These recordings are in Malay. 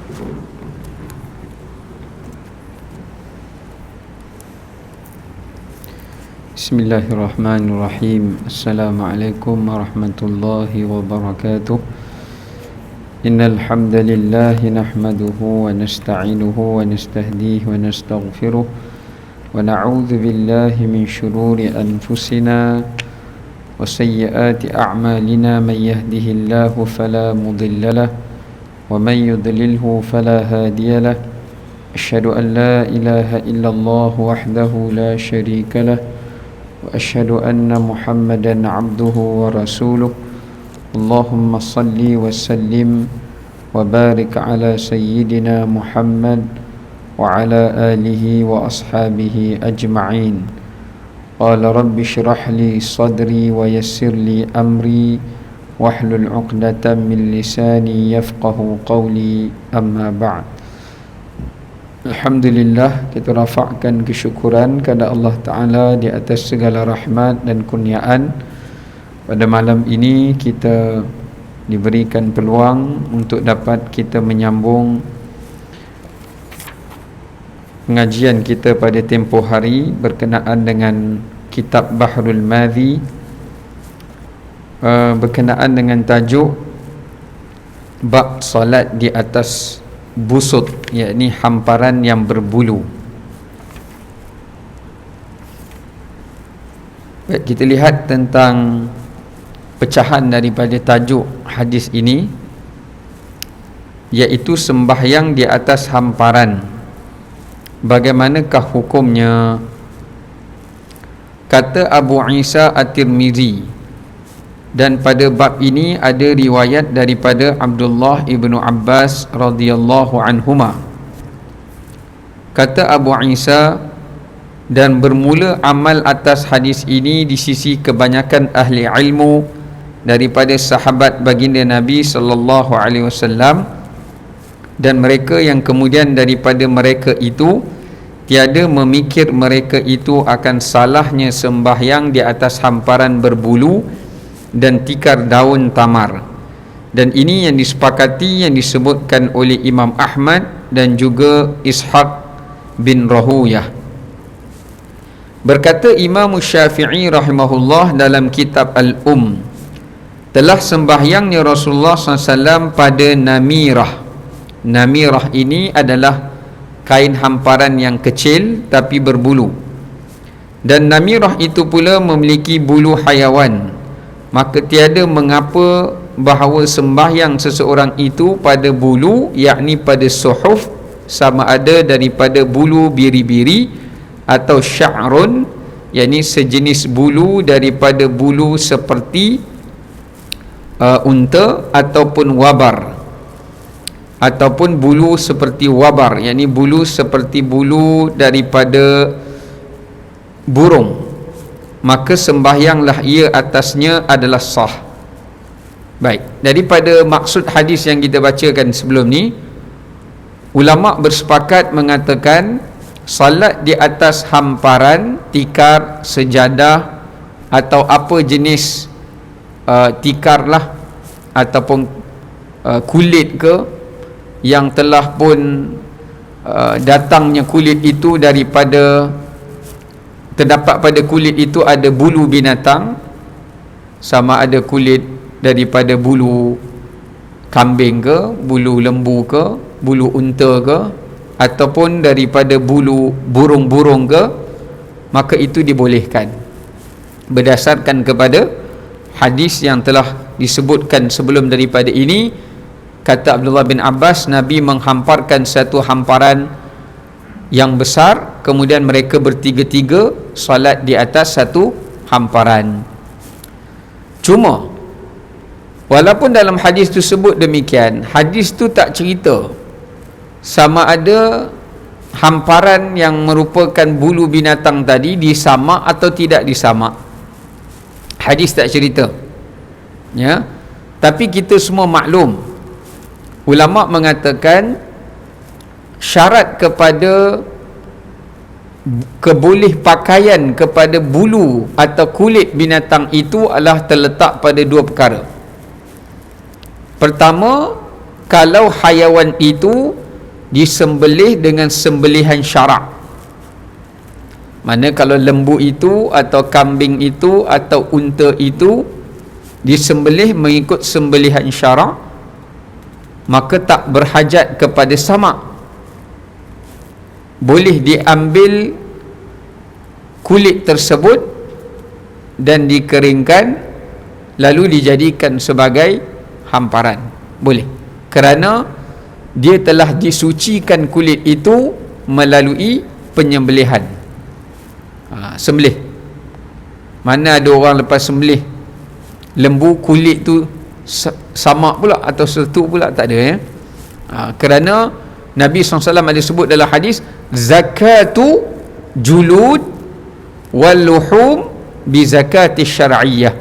Bismillahirrahmanirrahim. Assalamualaikum warahmatullahi wabarakatuh. Innal hamdalillah nahmaduhu wa nasta'inuhu wa nastahdihi wa nastaghfiruh wa na'udzu billahi min shururi anfusina wa sayyiati a'malina. Man yahdihillahu fala mudilla lahu wa man yudlilhu fala hadiya lahu. Asyhadu an la ilaha illallah wahdahu la syarika lahu wa asyhadu anna Muhammadan abduhu wa rasuluh. Allahumma salli wa sallim wa barik ala sayyidina Muhammad wa ala alihi wa ashabihi ajma'in. Qala rabbi shrah li sadri wa yassir li amri wahlul 'uqdatam min lisani yafqahu qawli. Amma ba'd. Alhamdulillah, kita rafa'kan kesyukuran kepada Allah Ta'ala di atas segala rahmat dan kurniaan. Pada malam ini kita diberikan peluang untuk dapat kita menyambung pengajian kita pada tempoh hari berkenaan dengan kitab Bahrul Madhi, berkenaan dengan tajuk bab salat di atas busut, yakni hamparan yang berbulu. Baik, kita lihat tentang pecahan daripada tajuk hadis ini, iaitu sembahyang di atas hamparan. Bagaimanakah hukumnya? Kata Abu Isa At-Tirmizi, dan pada bab ini ada riwayat daripada Abdullah ibnu Abbas radhiyallahu anhuma. Kata Abu Isa, dan bermula amal atas hadis ini di sisi kebanyakan ahli ilmu daripada sahabat baginda Nabi sallallahu alaihi wasallam, dan mereka yang kemudian daripada mereka itu tiada memikir mereka itu akan salahnya sembahyang di atas hamparan berbulu dan tikar daun tamar. Dan ini yang disepakati, yang disebutkan oleh Imam Ahmad dan juga Ishaq bin Rahuyah. Berkata Imam Syafi'i rahimahullah dalam kitab Al-Um, telah sembahyangnya Rasulullah SAW pada namirah. Namirah ini adalah kain hamparan yang kecil tapi berbulu, dan namirah itu pula memiliki bulu hayawan. Maka tiada mengapa bahawa sembahyang seseorang itu pada bulu, yakni pada suhuf, sama ada daripada bulu biri-biri atau sya'run, yakni sejenis bulu daripada bulu seperti unta, ataupun wabar, ataupun bulu seperti wabar, yakni bulu seperti bulu daripada burung, maka sembahyanglah ia atasnya adalah sah. Baik, daripada maksud hadis yang kita bacakan sebelum ni, ulama bersepakat mengatakan salat di atas hamparan, tikar, sejadah atau apa jenis tikar lah, ataupun kulit ke, yang telah pun datangnya kulit itu daripada, terdapat pada kulit itu ada bulu binatang, sama ada kulit daripada bulu kambing ke, bulu lembu ke, bulu unta ke, ataupun daripada bulu burung-burung ke, maka itu dibolehkan berdasarkan kepada hadis yang telah disebutkan sebelum daripada ini. Kata Abdullah bin Abbas, Nabi menghamparkan satu hamparan yang besar, kemudian mereka bertiga-tiga salat di atas satu hamparan. Cuma walaupun dalam hadis tu sebut demikian, hadis tu tak cerita sama ada hamparan yang merupakan bulu binatang tadi disamak atau tidak disamak. Hadis tak cerita, ya. Tapi kita semua maklum, ulama mengatakan syarat kepada keboleh pakaian kepada bulu atau kulit binatang itu adalah terletak pada dua perkara. Pertama, kalau hayawan itu disembelih dengan sembelihan syarak. Mana kalau lembu itu atau kambing itu atau unta itu disembelih mengikut sembelihan syarak, maka tak berhajat kepada samak. Boleh diambil kulit tersebut dan dikeringkan lalu dijadikan sebagai hamparan. Boleh, kerana dia telah disucikan kulit itu melalui penyembelihan. Sembelih. Mana ada orang lepas sembelih lembu kulit tu samak pula atau setu pula, tak ada kerana Nabi SAW ada sebut dalam hadis, zakatu julud wal luhum bi zakati syar'iyyah.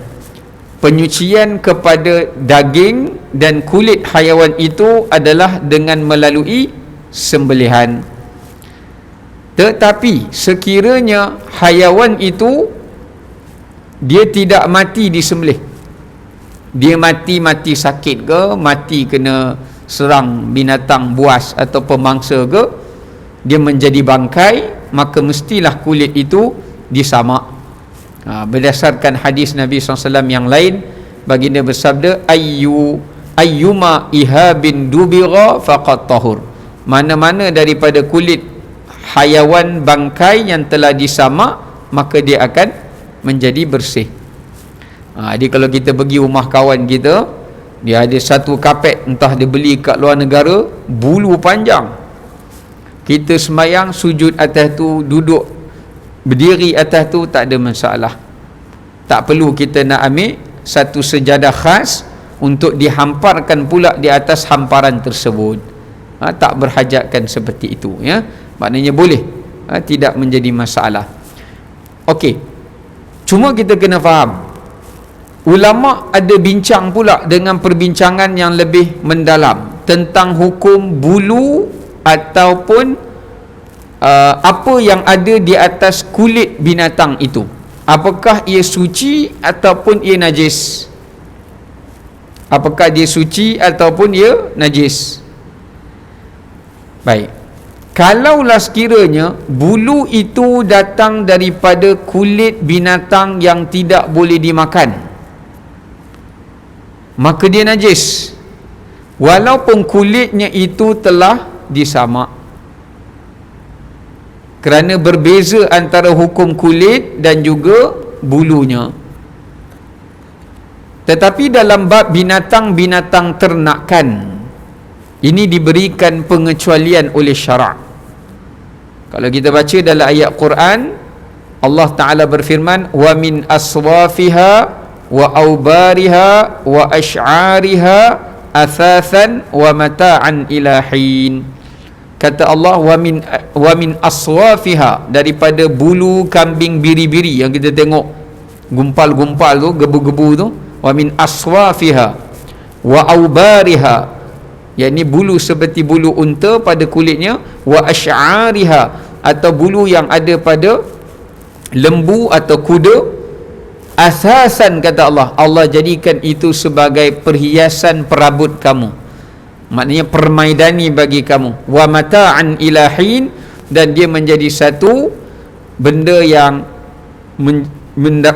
Penyucian kepada daging dan kulit haiwan itu adalah dengan melalui sembelihan. Tetapi sekiranya haiwan itu dia tidak mati disembelih, dia mati sakit ke, mati kena serang binatang buas atau pemangsa ke, dia menjadi bangkai, maka mestilah kulit itu disamak. Berdasarkan hadis Nabi SAW yang lain, baginda bersabda, ayyuma ihabin dubira faqad tahur. Mana-mana daripada kulit haiwan bangkai yang telah disamak, maka dia akan menjadi bersih. Jadi kalau kita pergi rumah kawan kita, dia ada satu kapet, entah dia beli kat luar negara, bulu panjang, kita sembahyang sujud atas tu, duduk berdiri atas tu, tak ada masalah. Tak perlu kita nak ambil satu sejadah khas untuk dihamparkan pula di atas hamparan tersebut. Tak berhajatkan seperti itu, ya. Maknanya boleh, tidak menjadi masalah. Okey, cuma kita kena faham, ulama ada bincang pula dengan perbincangan yang lebih mendalam tentang hukum bulu ataupun apa yang ada di atas kulit binatang itu. Apakah ia suci ataupun ia najis? Apakah dia suci ataupun ia najis? Baik, kalaulah sekiranya bulu itu datang daripada kulit binatang yang tidak boleh dimakan, maka dia najis walaupun kulitnya itu telah disamak. Kerana berbeza antara hukum kulit dan juga bulunya. Tetapi dalam bab binatang-binatang ternakan, ini diberikan pengecualian oleh syarak. Kalau kita baca dalam ayat Quran, Allah Ta'ala berfirman, wa min aswafiha wa aubariha wa ash'ariha athathan wa mata'an ilahin. Kata Allah, wa min aswafiha, daripada bulu kambing biri-biri yang kita tengok gumpal-gumpal tu, gebu-gebu tu, wa min aswafiha wa aubariha, yakni bulu seperti bulu unta pada kulitnya, wa ash'ariha, atau bulu yang ada pada lembu atau kuda, asasan, kata Allah, Allah jadikan itu sebagai perhiasan perabot kamu, maknanya permaidani bagi kamu, wa mata'an ilahin, dan dia menjadi satu benda yang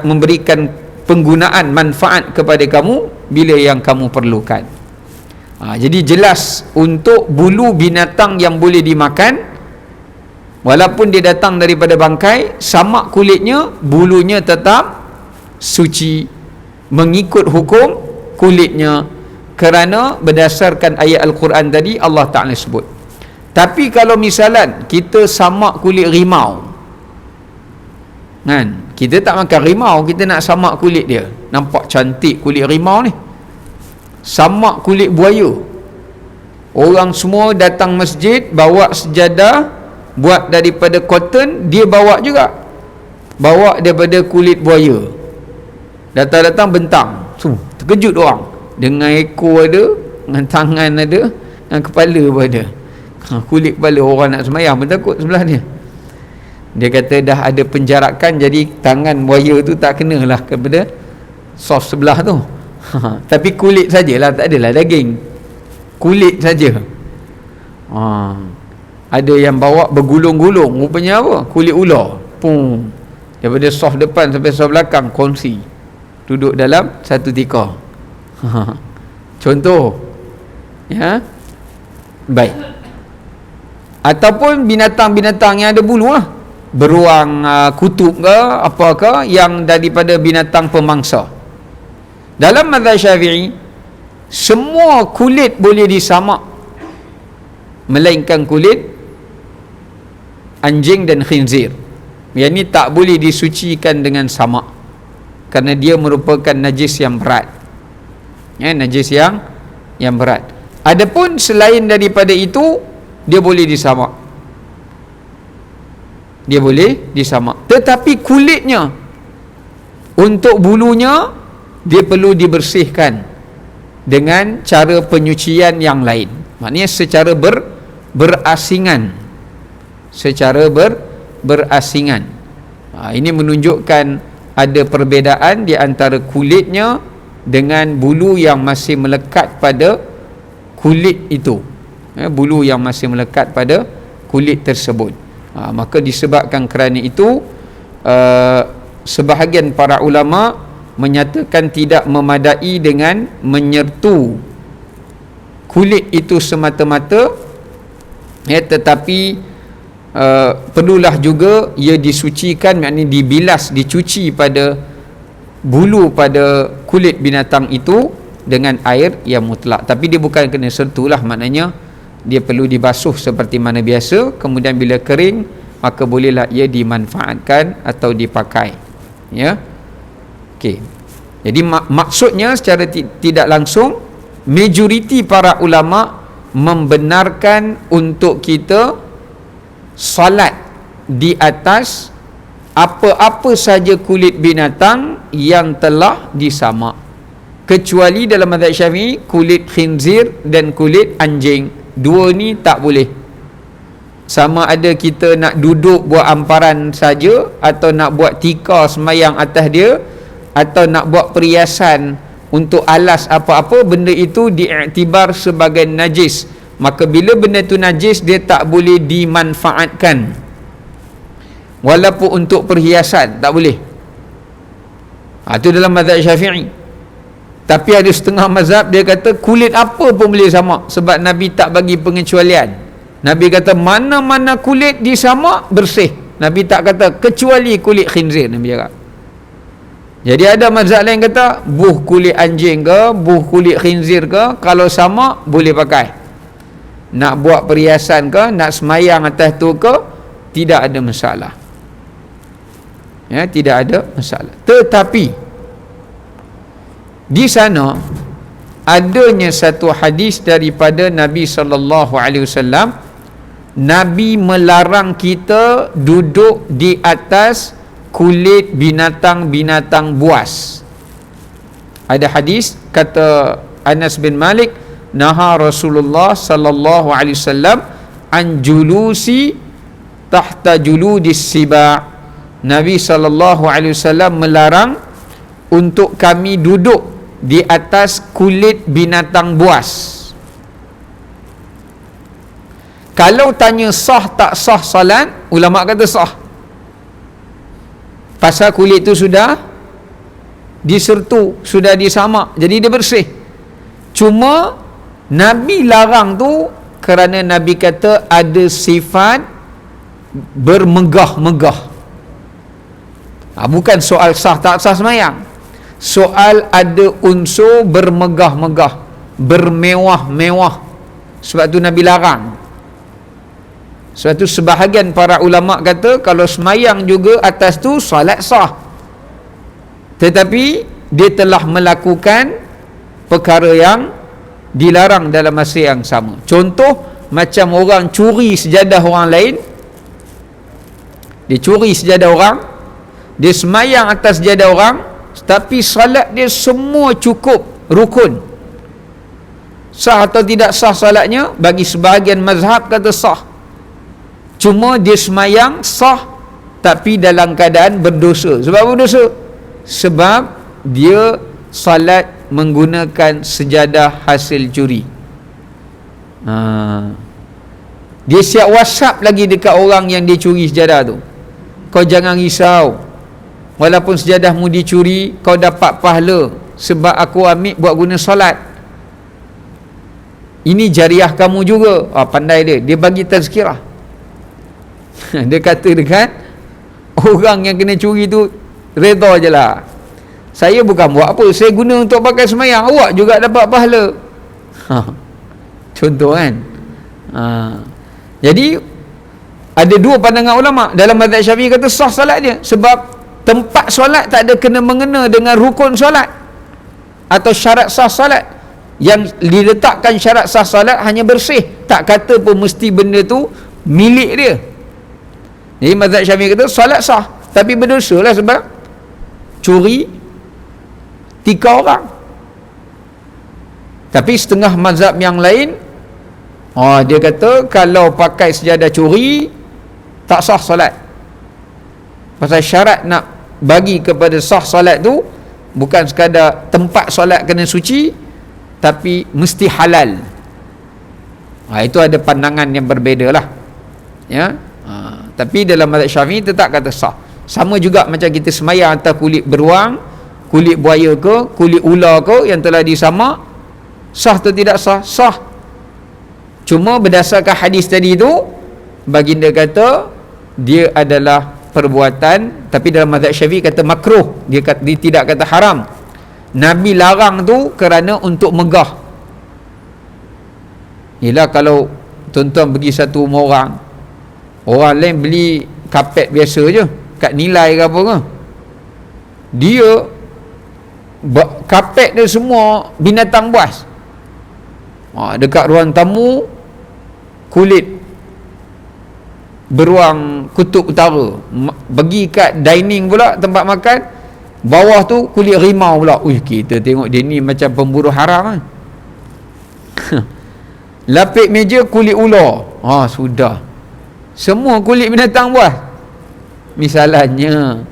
memberikan penggunaan manfaat kepada kamu bila yang kamu perlukan. Jadi jelas untuk bulu binatang yang boleh dimakan, walaupun dia datang daripada bangkai, samak kulitnya, bulunya tetap suci mengikut hukum kulitnya, kerana berdasarkan ayat Al-Quran tadi Allah Ta'ala sebut. Tapi kalau misalan kita samak kulit rimau, kan, kita tak makan rimau, kita nak samak kulit dia, nampak cantik kulit rimau ni, samak kulit buaya, orang semua datang masjid bawa sejadah buat daripada cotton, dia bawa juga, bawa daripada kulit buaya, datang-datang bentang, terkejut orang, dengan ekor ada, dengan tangan ada, dengan kepala pun ada. Kulit kepala, orang nak sembahyang pun takut sebelah dia. Dia kata dah ada penjarakan, jadi tangan buaya tu tak kenalah kepada soft sebelah tu. Tapi kulit sajalah, tak adalah daging. kulit saja. Ada yang bawa bergulung-gulung, rupanya apa? Kulit ular. Pum. Daripada soft depan sampai soft belakang kongsi. Duduk dalam satu tikar. Contoh. Ya. Baik. Ataupun binatang-binatang yang ada bulu lah. Beruang kutub ke apakah yang daripada binatang pemangsa. Dalam mazhab Syafi'i, semua kulit boleh disamak melainkan kulit anjing dan khinzir. Yang ni tak boleh disucikan dengan samak kerana dia merupakan najis yang berat. Ya, najis yang berat. Adapun selain daripada itu, dia boleh disamak. Dia boleh disamak. Tetapi kulitnya, untuk bulunya, dia perlu dibersihkan dengan cara penyucian yang lain. Maknanya secara berasingan. Secara berasingan. Ini menunjukkan ada perbezaan di antara kulitnya dengan bulu yang masih melekat pada kulit itu. Bulu yang masih melekat pada kulit tersebut. Maka disebabkan kerana itu, sebahagian para ulama menyatakan tidak memadai dengan menyertu kulit itu semata-mata, tetapi perlulah juga ia disucikan, maknanya dibilas, dicuci pada bulu pada kulit binatang itu dengan air yang mutlak. Tapi dia bukan kena sertulah, maknanya dia perlu dibasuh seperti mana biasa, kemudian bila kering maka bolehlah ia dimanfaatkan atau dipakai. Ya. Okey. Jadi maksudnya secara tidak langsung, majoriti para ulama membenarkan untuk kita salat di atas apa-apa saja kulit binatang yang telah disamak, kecuali dalam mazhab Syafi'i kulit khinzir dan kulit anjing. Dua ni tak boleh. Sama ada kita nak duduk buat amparan saja, atau nak buat tikar semayang atas dia, atau nak buat perhiasan untuk alas apa-apa, benda itu diiktibar sebagai najis. Maka bila benda itu najis, dia tak boleh dimanfaatkan. Walaupun untuk perhiasan, tak boleh. Itu dalam mazhab Syafi'i. Tapi ada setengah mazhab dia kata kulit apa pun boleh samak, sebab Nabi tak bagi pengecualian. Nabi kata mana-mana kulit disamak bersih. Nabi tak kata kecuali kulit khinzir, Nabi cakap. Jadi ada mazhab lain kata buh kulit anjing ke, buh kulit khinzir ke, kalau samak boleh pakai. Nak buat perhiasan ke, nak semayang atas tu ke, tidak ada masalah. Ya, tidak ada masalah. Tetapi di sana adanya satu hadis daripada Nabi SAW. Nabi melarang kita duduk di atas kulit binatang-binatang buas. Ada hadis kata Anas bin Malik, naha Rasulullah sallallahu alaihi wasallam an julusi tahta juludis siba. Nabi sallallahu alaihi wasallam melarang untuk kami duduk di atas kulit binatang buas. Kalau tanya sah tak sah salat, ulama kata sah. Pasal kulit itu sudah disertu, sudah disamak, jadi dia bersih. Cuma Nabi larang tu kerana Nabi kata ada sifat bermegah-megah. Bukan soal sah tak sah semayang, soal ada unsur bermegah-megah, bermewah-mewah. Sebab tu Nabi larang. Sebab tu sebahagian para ulama kata kalau semayang juga atas tu salat sah, tetapi dia telah melakukan perkara yang dilarang dalam masa yang sama. Contoh macam orang curi sejadah orang lain. Dia curi sejadah orang, dia semayang atas sejadah orang, tapi salat dia semua cukup rukun. Sah atau tidak sah salatnya? Bagi sebahagian mazhab kata sah. Cuma dia semayang sah, tapi dalam keadaan berdosa. Sebab apa berdosa? Sebab dia salat menggunakan sejadah hasil curi. Dia siap WhatsApp lagi dekat orang yang dia curi sejadah tu. Kau jangan risau, walaupun sejadahmu dicuri, kau dapat pahala sebab aku ambil buat guna solat. Ini jariah kamu juga. Pandai dia bagi tazkirah. Dia kata dekat orang yang kena curi tu, redha je lah, saya bukan buat apa, saya guna untuk pakai semayang, awak juga dapat pahala. Contoh kan. Jadi ada dua pandangan ulama. Dalam mazhab Syafi'i kata sah solat dia, sebab tempat solat tak ada kena mengena dengan rukun solat atau syarat sah solat. Yang diletakkan syarat sah solat hanya bersih, tak kata pun mesti benda tu milik dia. Jadi mazhab Syafi'i kata solat sah, tapi berdosa lah sebab curi tikar orang. Tapi setengah mazhab yang lain, dia kata kalau pakai sejadah curi tak sah solat. Pasal syarat nak bagi kepada sah solat tu bukan sekadar tempat solat kena suci, tapi mesti halal. Itu ada pandangan yang berbeza lah, ya. Tapi dalam mazhab Syafi'i tetap kata sah. Sama juga macam kita semayang atas kulit beruang, kulit buaya ke, kulit ular ke yang telah disamak, sah atau tidak sah? Sah. Cuma berdasarkan hadis tadi tu, baginda kata dia adalah perbuatan, tapi dalam mazhab Syafi'i kata makruh, dia tidak kata haram. Nabi larang tu kerana untuk megah. Yelah, kalau tuan-tuan pergi satu rumah orang lain beli kapet biasa je, kat Nilai ke apa ke, dia kapet dia semua binatang buas. Dekat ruang tamu kulit beruang kutub utara, pergi kat dining pula tempat makan, bawah tu kulit rimau pula. Kita tengok dia ni macam pemburu haram. Lapik meja kulit ular. Sudah, semua kulit binatang buas. Misalnya,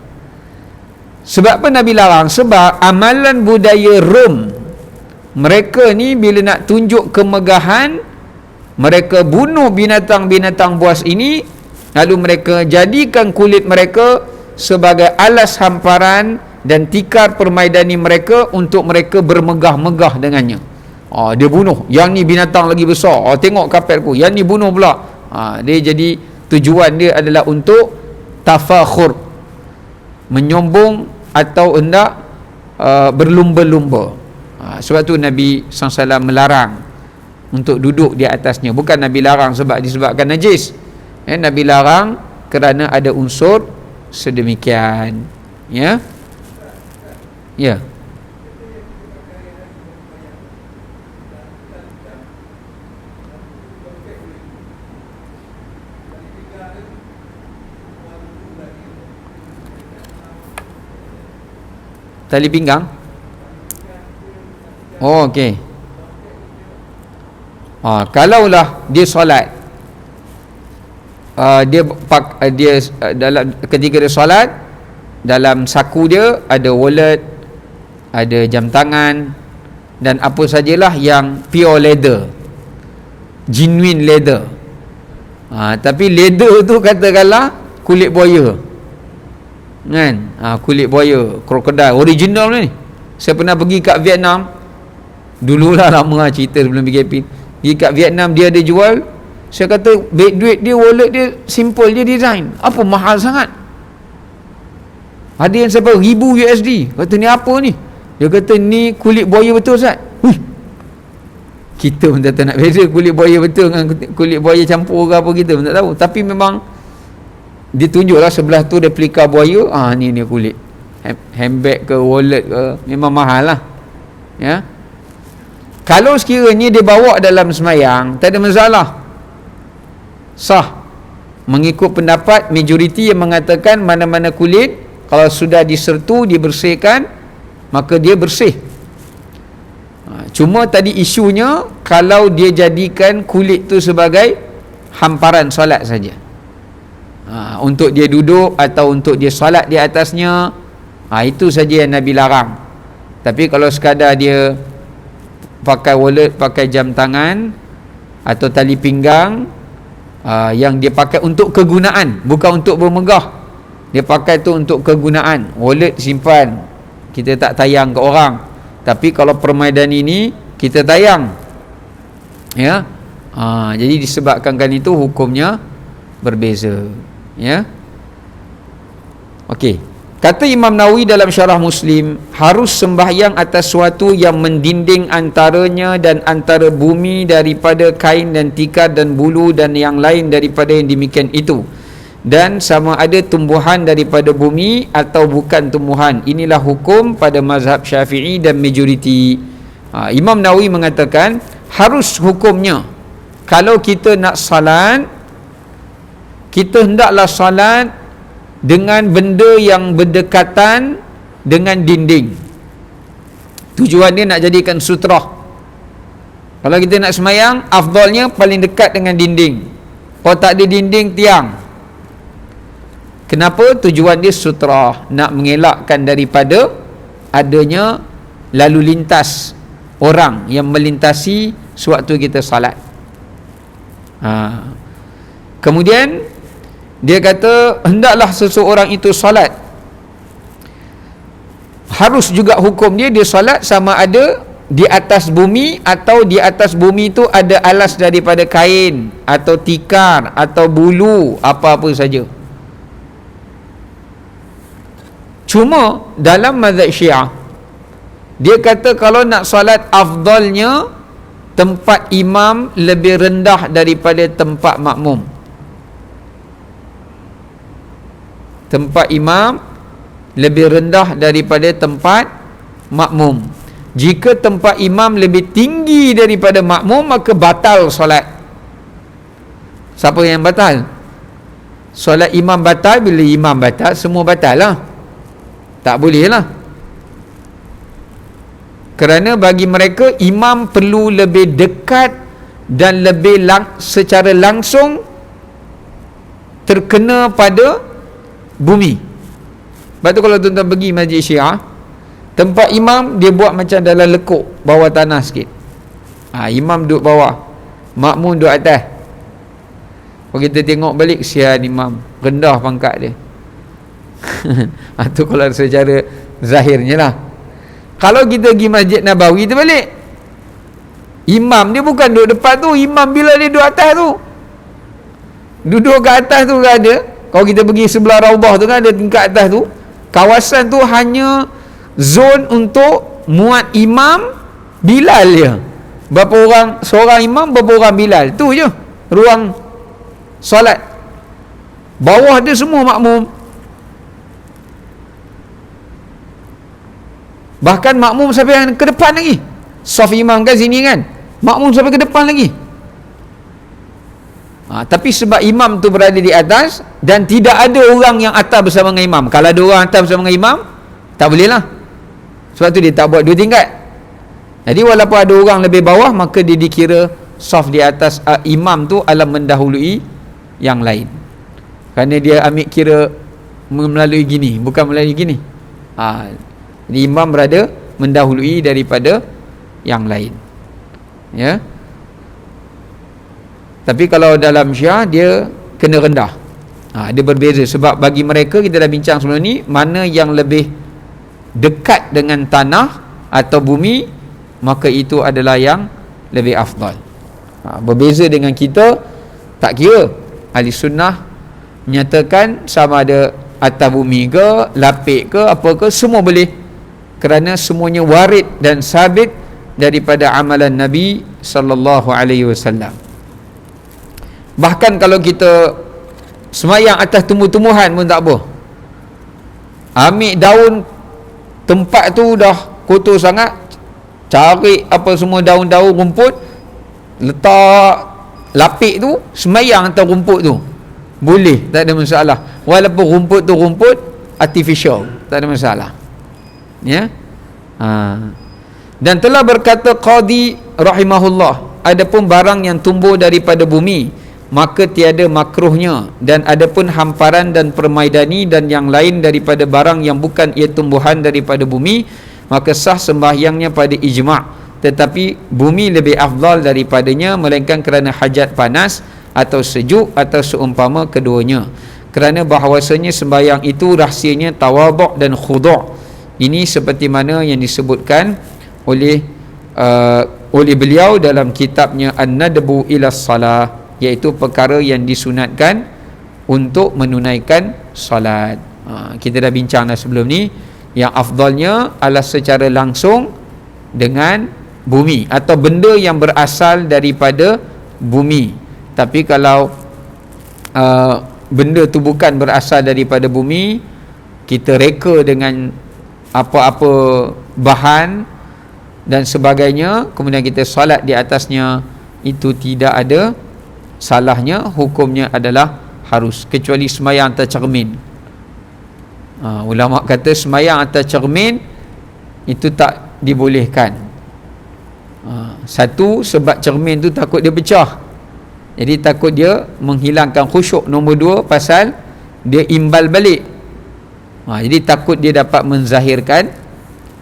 sebab apa Nabi larang? Sebab amalan budaya Rom, mereka ni bila nak tunjuk kemegahan, mereka bunuh binatang-binatang buas ini, lalu mereka jadikan kulit mereka sebagai alas hamparan dan tikar permaidani mereka untuk mereka bermegah-megah dengannya. Dia bunuh, yang ni binatang lagi besar, tengok kapetku, yang ni bunuh pula. Dia jadi tujuan dia adalah untuk tafakhur, menyombong atau hendak berlumba-lumba. Sebab tu Nabi SAW melarang untuk duduk di atasnya. Bukan Nabi larang sebab disebabkan najis, Nabi larang kerana ada unsur sedemikian. Ya. Tali pinggang. Okey. Kalaulah dia solat, dia dalam ketika dia solat, dalam saku dia ada wallet, ada jam tangan dan apa sajalah yang pure leather, genuine leather. Tapi leather tu katakanlah kulit buaya, kan? Kulit buaya, krokodil original ni. Saya pernah pergi kat Vietnam dululah, lama cerita sebelum PKP. Pergi kat Vietnam, dia ada jual. Saya kata duit dia, wallet dia simple je design, apa mahal sangat. Ada yang sampai $1,000. Kata ni apa ni? Dia kata ni kulit buaya betul Ustaz. Kita pun tak nak beza kulit buaya betul dengan kulit buaya campur ke apa, kita pun tak tahu. Tapi memang dia tunjuklah sebelah tu replika buaya. Ni kulit handbag ke wallet ke, memang mahal lah, ya. Kalau sekiranya dia bawa dalam semayang, tak ada masalah, sah. Mengikut pendapat majoriti yang mengatakan mana-mana kulit kalau sudah disertu, dibersihkan, maka dia bersih. Cuma tadi isunya kalau dia jadikan kulit tu sebagai hamparan solat saja, untuk dia duduk atau untuk dia solat di atasnya, itu saja yang Nabi larang. Tapi kalau sekadar dia pakai wallet, pakai jam tangan atau tali pinggang yang dia pakai untuk kegunaan, bukan untuk bermegah. Dia pakai tu untuk kegunaan. Wallet simpan, kita tak tayang ke orang. Tapi kalau permainan ini kita tayang, ya. Jadi disebabkan itu hukumnya berbeza, ya. Okey. Kata Imam Nawawi dalam Syarah Muslim, harus sembahyang atas suatu yang mendinding antaranya dan antara bumi daripada kain dan tikar dan bulu dan yang lain daripada yang demikian itu, dan sama ada tumbuhan daripada bumi atau bukan tumbuhan. Inilah hukum pada mazhab Syafi'i dan majoriti. Imam Nawawi mengatakan harus hukumnya, kalau kita nak salat, kita hendaklah salat dengan benda yang berdekatan dengan dinding. Tujuan dia nak jadikan sutrah. Kalau kita nak semayang, afdalnya paling dekat dengan dinding. Kalau tak ada dinding, tiang. Kenapa? Tujuan dia sutrah, nak mengelakkan daripada adanya lalu lintas orang yang melintasi sewaktu kita salat. Kemudian dia kata hendaklah seseorang itu salat, harus juga hukum dia salat sama ada di atas bumi atau di atas bumi itu ada alas daripada kain atau tikar atau bulu, apa-apa saja. Cuma dalam mazhab Syiah, dia kata kalau nak salat, afdalnya tempat imam lebih rendah daripada tempat makmum. Tempat imam lebih rendah daripada tempat makmum. Jika tempat imam lebih tinggi daripada makmum, maka batal solat. Siapa yang batal? Solat imam batal. Bila imam batal, semua batal lah. Tak boleh lah. Kerana bagi mereka, imam perlu lebih dekat dan lebih secara langsung terkena pada bumi. Lepas tu kalau tuan-tuan pergi Masjid Syiah, tempat imam dia buat macam dalam lekuk bawah tanah sikit. Imam duduk bawah, makmum duduk atas. Kalau kita tengok balik, sian imam, rendah pangkat dia. Itu kalau secara zahirnya lah. Kalau kita pergi Masjid Nabawi tu balik, imam dia bukan duduk depan tu. Imam bila dia duduk atas tu, duduk kat atas tu kan ada. Kalau kita pergi sebelah Raubah tu kan ada tingkat atas tu, kawasan tu hanya zon untuk muat imam, Bilal je. Berapa orang, seorang imam, berapa orang Bilal, tu je ruang solat. Bawah dia semua makmum. Bahkan makmum sampai yang ke depan lagi. Saf imam kan sini kan, makmum sampai ke depan lagi. Tapi sebab imam tu berada di atas dan tidak ada orang yang atas bersama dengan imam. Kalau ada orang atas bersama dengan imam, tak boleh lah. Sebab tu dia tak buat dua tingkat. Jadi walaupun ada orang lebih bawah, maka dia dikira saf di atas imam tu adalah mendahului yang lain. Kerana dia ambil kira melalui gini, bukan melalui gini. Jadi imam berada mendahului daripada yang lain. Ya. Tapi kalau dalam Syiah, dia kena rendah. Dia berbeza. Sebab bagi mereka, kita dah bincang sebelum ni, mana yang lebih dekat dengan tanah atau bumi, maka itu adalah yang lebih afdal. Berbeza dengan kita, tak kira ahli sunnah menyatakan sama ada atas bumi ke, lapik ke, apa ke, semua boleh. Kerana semuanya warid dan sabit daripada amalan Nabi sallallahu alaihi wasallam. Bahkan kalau kita semayang atas tumbuh-tumbuhan pun tak apa. Ambil daun tempat tu dah kotor sangat, cari apa semua daun-daun rumput, letak lapik tu, semayang atas rumput tu, boleh, tak ada masalah. Walaupun rumput tu rumput artificial, tak ada masalah. Ya. Dan telah berkata Qadi rahimahullah, adapun barang yang tumbuh daripada bumi, maka tiada makruhnya, dan adapun hamparan dan permaidani dan yang lain daripada barang yang bukan ia tumbuhan daripada bumi, maka sah sembahyangnya pada ijma'. tetapi bumi lebih afdal daripadanya, melainkan kerana hajat panas atau sejuk atau seumpama keduanya. Kerana bahawasanya sembahyang itu rahsianya tawaduk dan khudu'. Ini seperti mana yang disebutkan oleh beliau dalam kitabnya An-Nadbu ila Salah, iaitu perkara yang disunatkan untuk menunaikan salat. Kita dah bincang dah sebelum ni, yang afdalnya adalah secara langsung dengan bumi atau benda yang berasal daripada bumi. Tapi kalau benda tu bukan berasal daripada bumi, kita reka dengan apa-apa bahan dan sebagainya, kemudian kita solat di atasnya, itu tidak ada salahnya, hukumnya adalah harus, kecuali sembahyang atas cermin. Ulama kata sembahyang atas cermin itu tak dibolehkan. Satu, sebab cermin tu takut dia pecah, jadi takut dia menghilangkan khusyuk. Nombor dua, pasal dia imbal balik. Jadi takut dia dapat menzahirkan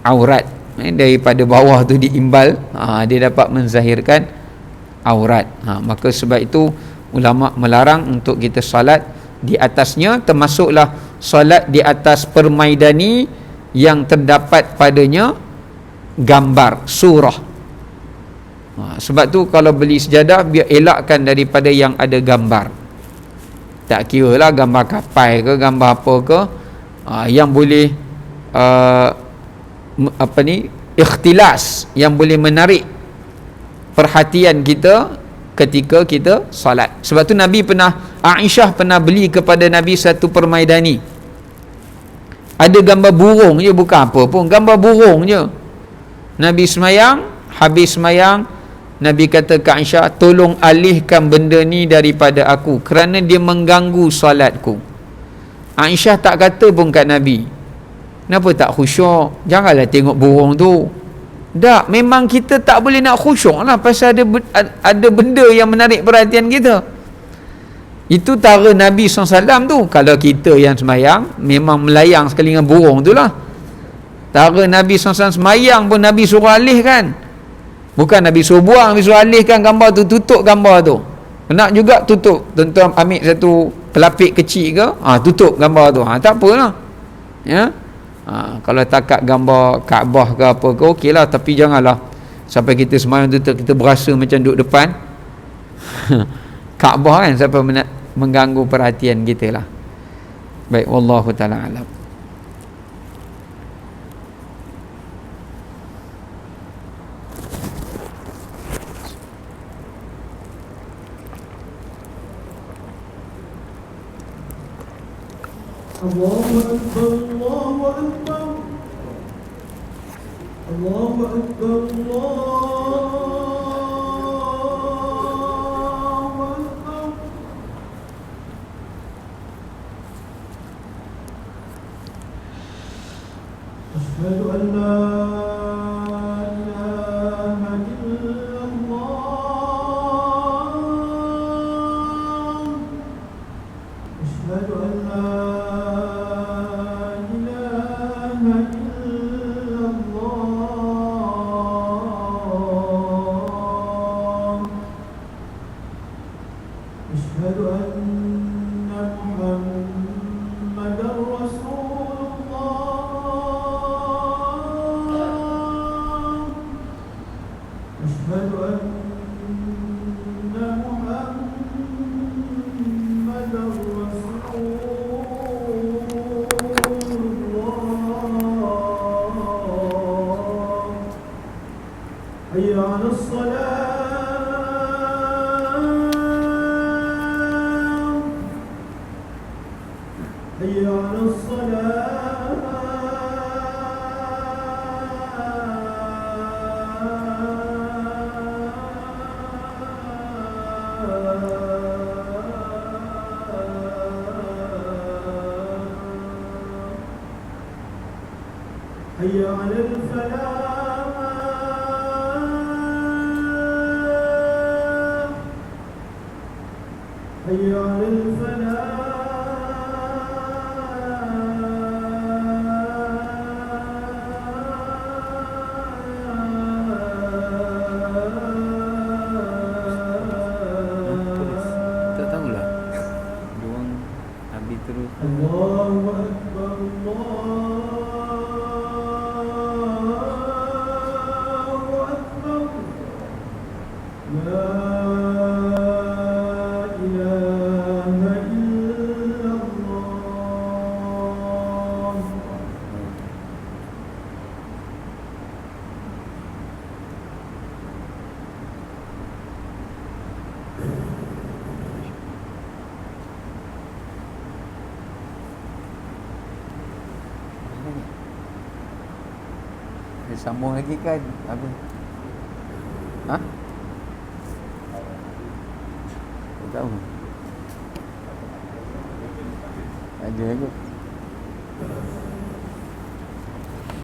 aurat. Daripada bawah tu diimbal, dia dapat menzahirkan aurat. Maka sebab itu ulama melarang untuk kita salat di atasnya, termasuklah salat di atas permaidani yang terdapat padanya gambar surah. Sebab tu kalau beli sejadah, biar elakkan daripada yang ada gambar. Tak kira lah gambar kapal ke, gambar apa ke, yang boleh ikhtilas, yang boleh menarik perhatian kita ketika kita salat. Sebab tu Aisyah pernah beli kepada Nabi satu permaidani, ada gambar burung je, bukan apa pun, gambar burung je. Nabi semayang, habis semayang, Nabi kata ke Aisyah, tolong alihkan benda ni daripada aku, kerana dia mengganggu salatku. Aisyah tak kata pun kat Nabi, kenapa tak khusyuk, janganlah tengok burung tu. Tak, memang kita tak boleh nak khusyuk lah, pasal ada benda yang menarik perhatian kita. Itu cara Nabi SAW tu. Kalau kita yang semayang, memang melayang sekali dengan burung tu lah. Cara Nabi SAW semayang pun Nabi suruh alihkan. Bukan Nabi suruh buang, Nabi suruh alihkan gambar tu, tutup gambar tu. Nak juga tutup, tuan-tuan ambil satu pelapik kecil ke, tutup gambar tu, tak apalah, ya. Kalau takat gambar Kaabah ke apa ke, okey lah, tapi janganlah sampai kita semayang tu kita berasa macam duduk depan Kaabah kan, sampai mengganggu perhatian kita lah. Baik, wallahu ta'ala alam. Allahu Akbar, Allahu Akbar, Allahu Akbar, Allahu Akbar. Asyhadu an la ilaha illallah. Asyhadu an la حي على الفلاح حي على الفلاح لا إله إلا الله. Dia sambung lagi kan apa? Ha? Tak tahu. Ada kot.